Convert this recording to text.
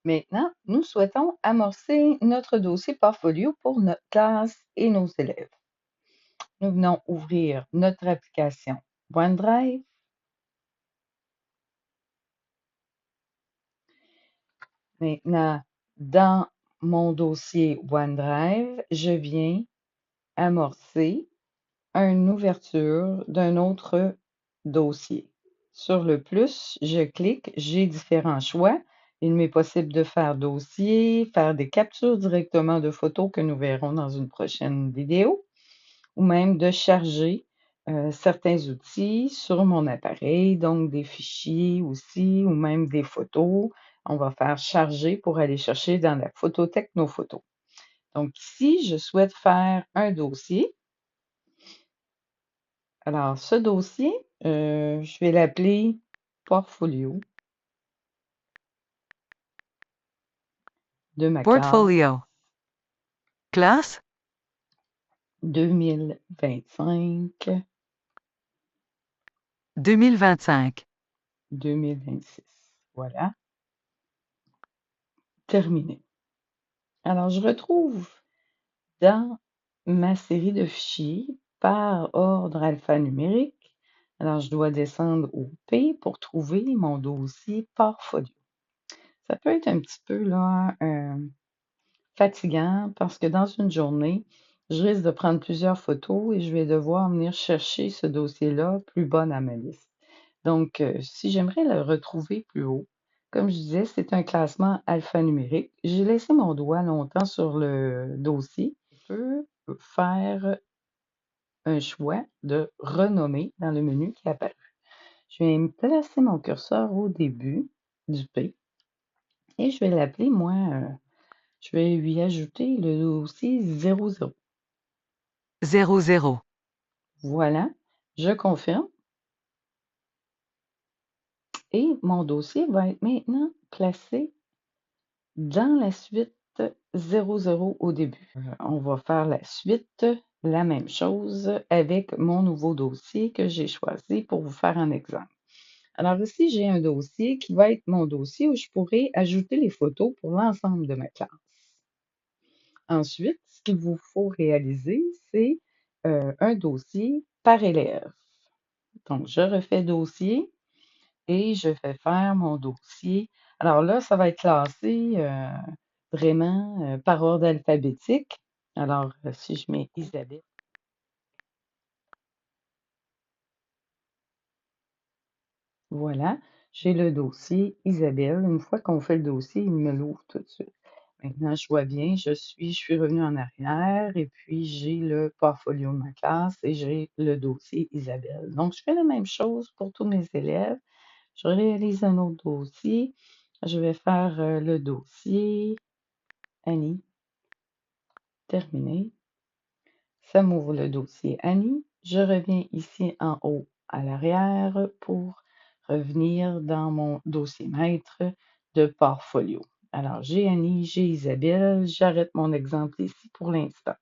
Maintenant, nous souhaitons amorcer notre dossier Portfolio pour notre classe et nos élèves. Nous venons ouvrir notre application OneDrive. Maintenant, dans mon dossier OneDrive, je viens amorcer une ouverture d'un autre dossier. Sur le plus, je clique, j'ai différents choix. Il m'est possible de faire dossier, faire des captures directement de photos que nous verrons dans une prochaine vidéo, ou même de charger certains outils sur mon appareil, donc des fichiers aussi, ou même des photos. On va faire charger pour aller chercher dans la photothèque nos photos. Donc ici, je souhaite faire un dossier. Alors, ce dossier, je vais l'appeler Portfolio de ma classe Portfolio. Classe 2025-2026. 2025. Voilà, terminé. Alors, je retrouve dans ma série de fichiers par ordre alphanumérique. Alors, je dois descendre au P pour trouver mon dossier Portfolio. Ça peut être un petit peu là, fatigant parce que dans une journée, je risque de prendre plusieurs photos et je vais devoir venir chercher ce dossier-là plus bas dans ma liste. Donc, si j'aimerais le retrouver plus haut, comme je disais, c'est un classement alphanumérique. J'ai laissé mon doigt longtemps sur le dossier. Je peux faire un choix de renommer dans le menu qui apparaît. Je vais me placer mon curseur au début du P et je vais l'appeler, moi, je vais lui ajouter le dossier 00. 00. Voilà, je confirme et mon dossier va être maintenant placé dans la suite 00 au début. On va faire la suite, la même chose avec mon nouveau dossier que j'ai choisi pour vous faire un exemple. Alors ici, j'ai un dossier qui va être mon dossier où je pourrai ajouter les photos pour l'ensemble de ma classe. Ensuite, ce qu'il vous faut réaliser, c'est un dossier par élève. Donc, je refais dossier et je vais faire mon dossier. Alors là, ça va être classé vraiment par ordre alphabétique. Alors, si je mets Isabelle, voilà, j'ai le dossier Isabelle. Une fois qu'on fait le dossier, il me l'ouvre tout de suite. Maintenant, je vois bien, je suis revenue en arrière et puis j'ai le portfolio de ma classe et j'ai le dossier Isabelle. Donc, je fais la même chose pour tous mes élèves. Je réalise un autre dossier. Je vais faire le dossier Annie. Terminé. Ça m'ouvre le dossier Annie. Je reviens ici en haut à l'arrière pour revenir dans mon dossier maître de portfolio. Alors, j'ai Annie, j'ai Isabelle. J'arrête mon exemple ici pour l'instant.